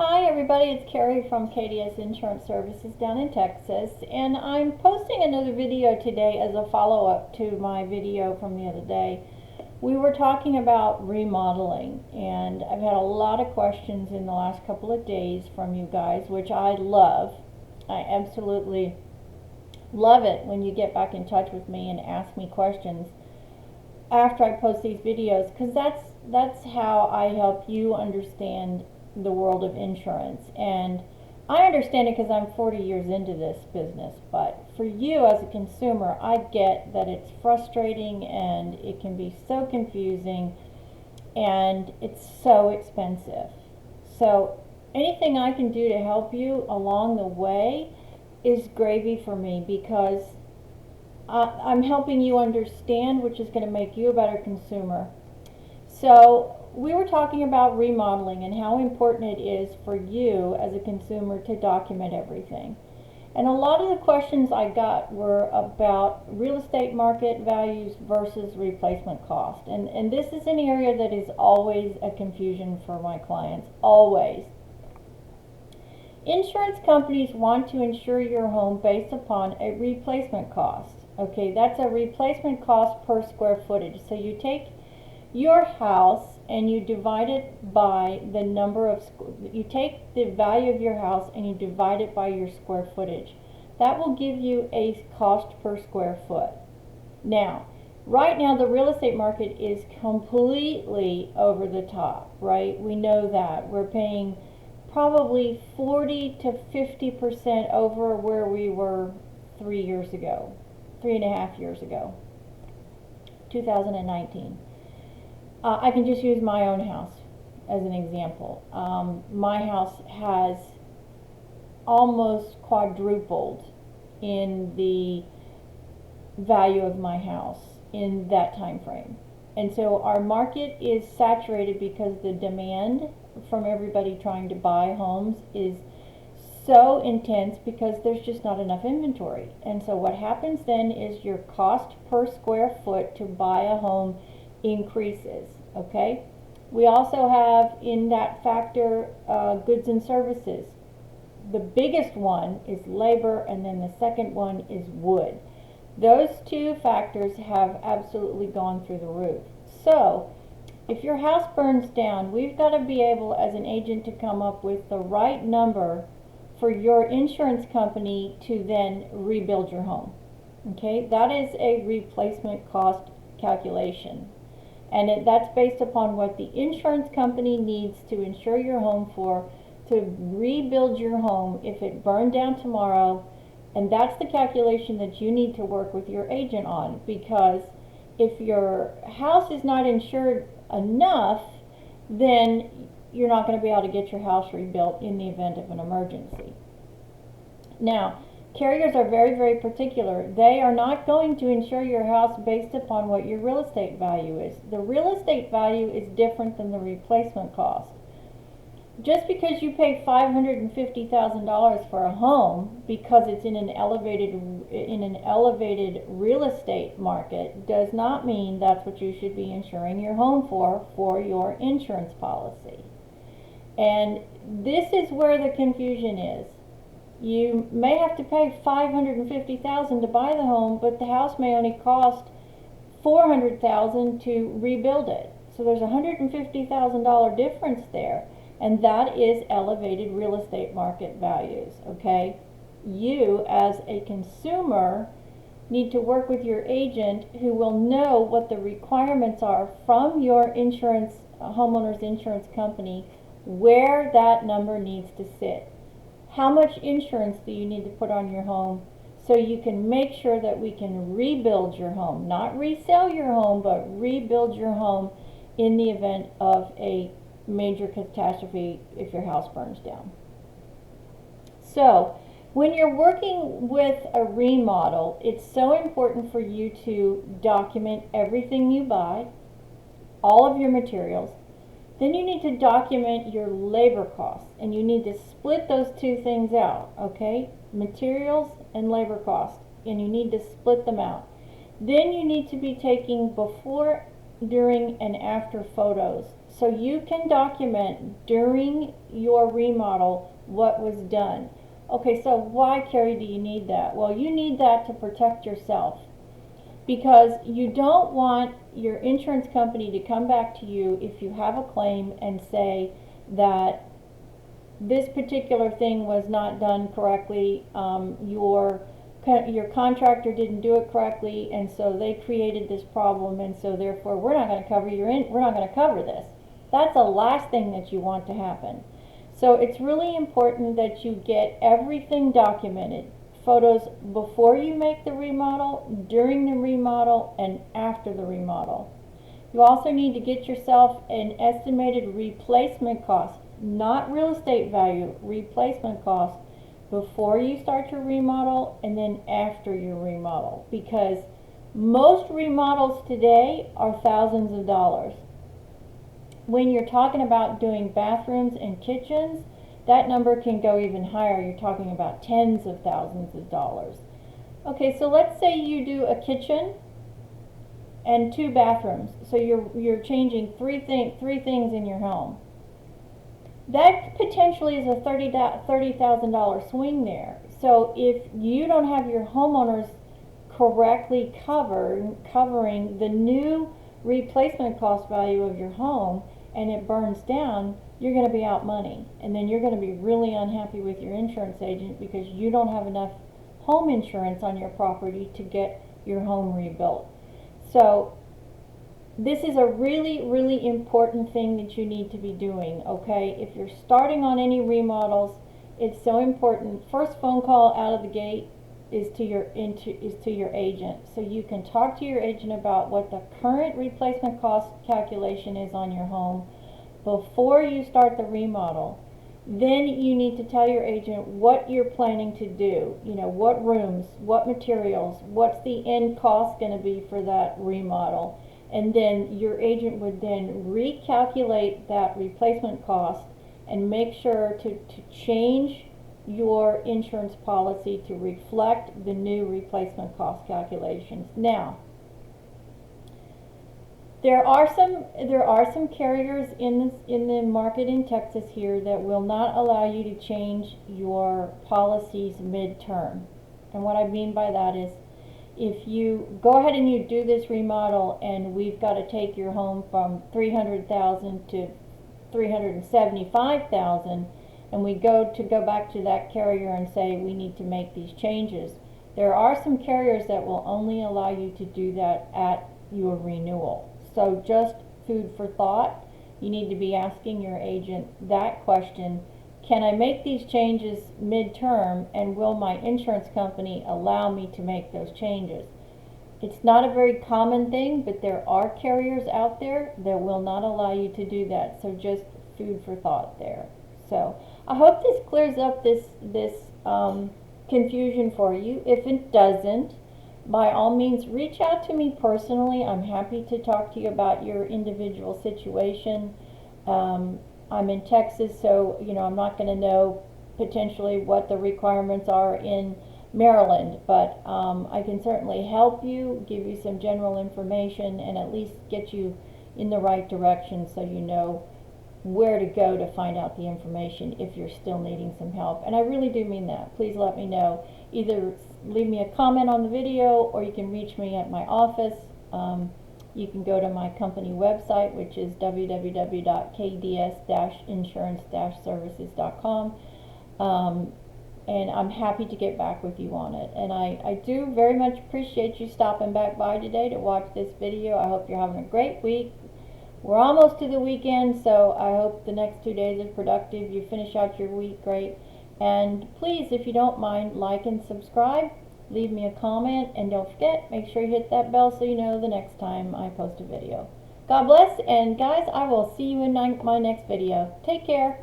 Hi everybody, it's Carrie from KDS Insurance Services down in Texas, and I'm posting another video today as a follow-up to my video from the other day. We were talking about remodeling, and I've had a lot of questions in the last couple of days from you guys, which I love. I absolutely love it when you get back in touch with me and ask me questions after I post these videos, because that's how I help you understand the world of insurance. And I understand it because I'm 40 years into this business, but for you as a consumer, I get that it's frustrating and it can be so confusing and it's so expensive. So anything I can do to help you along the way is gravy for me, because I'm helping you understand, which is going to make you a better consumer. So we were talking about remodeling and how important it is for you as a consumer to document everything. And a lot of the questions I got were about real estate market values versus replacement cost. And this is an area that is always a confusion for my clients, always. Insurance companies want to insure your home based upon a replacement cost. Okay, that's a replacement cost per square footage. So you take your house and you divide it by the number of, you take the value of your house and you divide it by your square footage. That will give you a cost per square foot. Now, right now the real estate market is completely over the top, right? We know that. We're paying probably 40 to 50% over where we were 3 years ago, 3.5 years ago, 2019. I can just use my own house as an example. My house has almost quadrupled in the value of my house in that time frame. And so our market is saturated because the demand from everybody trying to buy homes is so intense because there's just not enough inventory. And so what happens then is your cost per square foot to buy a home increases. Okay, we also have in that factor goods and services. The biggest one is labor, and then the second one is wood. Those two factors have absolutely gone through the roof. So if your house burns down, we've got to be able as an agent to come up with the right number for your insurance company to then rebuild your home. Okay, that is a replacement cost calculation. And that's based upon what the insurance company needs to insure your home for, to rebuild your home if it burned down tomorrow. And that's the calculation that you need to work with your agent on, because if your house is not insured enough, then you're not going to be able to get your house rebuilt in the event of an emergency. Now, carriers are very, very particular. They are not going to insure your house based upon what your real estate value is. The real estate value is different than the replacement cost. Just because you pay $550,000 for a home because it's in an elevated real estate market does not mean that's what you should be insuring your home for your insurance policy. And this is where the confusion is. You may have to pay $550,000 to buy the home, but the house may only cost $400,000 to rebuild it. So there's a $150,000 difference there, and that is elevated real estate market values. Okay, you as a consumer need to work with your agent who will know what the requirements are from your insurance, homeowner's insurance company, where that number needs to sit. How much insurance do you need to put on your home so you can make sure that we can rebuild your home, not resell your home, but rebuild your home in the event of a major catastrophe if your house burns down. So when you're working with a remodel, it's so important for you to document everything you buy, all of your materials. Then you need to document your labor costs, and you need to split those two things out, okay? Materials and labor costs, and you need to split them out. Then you need to be taking before, during, and after photos so you can document during your remodel what was done. Okay, so why, Carrie, do you need that? Well, you need that to protect yourself, because you don't want your insurance company to come back to you if you have a claim and say that this particular thing was not done correctly, your contractor didn't do it correctly, and so they created this problem, and so therefore we're not going to cover we're not going to cover this. That's the last thing that you want to happen. So it's really important that you get everything documented. Photos before you make the remodel, during the remodel, and after the remodel. You also need to get yourself an estimated replacement cost, not real estate value, replacement cost, before you start your remodel and then after your remodel, because most remodels today are thousands of dollars. When you're talking about doing bathrooms and kitchens, that number can go even higher. You're talking about tens of thousands of dollars. Okay, so let's say you do a kitchen and 2 bathrooms. So you're changing three things in your home. That potentially is a $30,000 swing there. So if you don't have your homeowners correctly covering the new replacement cost value of your home, and it burns down, you're going to be out money, and then you're going to be really unhappy with your insurance agent because you don't have enough home insurance on your property to get your home rebuilt. So this is a really, really important thing that you need to be doing, okay? If you're starting on any remodels, it's so important. First phone call out of the gate is to your agent, so you can talk to your agent about what the current replacement cost calculation is on your home before you start the remodel. Then you need to tell your agent what you're planning to do. You know, what rooms, what materials, what's the end cost going to be for that remodel. And then your agent would then recalculate that replacement cost and make sure to change your insurance policy to reflect the new replacement cost calculations. Now, there are some carriers in the market in Texas here that will not allow you to change your policies midterm. And what I mean by that is, if you go ahead and you do this remodel and we've got to take your home from $300,000 to $375,000, and we go back to that carrier and say we need to make these changes, there are some carriers that will only allow you to do that at your renewal. So just food for thought. You need to be asking your agent that question: can I make these changes midterm, and will my insurance company allow me to make those changes? It's not a very common thing, but there are carriers out there that will not allow you to do that. So just food for thought there. So I hope this clears up this confusion for you. If it doesn't, by all means, reach out to me personally. I'm happy to talk to you about your individual situation. I'm in Texas, so I'm not going to know potentially what the requirements are in Maryland, but I can certainly help you, give you some general information, and at least get you in the right direction so you know where to go to find out the information if you're still needing some help. And I really do mean that. Please let me know. Either leave me a comment on the video, or you can reach me at my office. You can go to my company website, which is www.kds-insurance-services.com, and I'm happy to get back with you on it. And I do very much appreciate you stopping back by today to watch this video. I hope you're having a great week. We're almost to the weekend, so I hope the next 2 days are productive. You finish out your week great. And please, if you don't mind, like and subscribe. Leave me a comment, and don't forget, make sure you hit that bell so you know the next time I post a video. God bless, and guys, I will see you in my next video. Take care.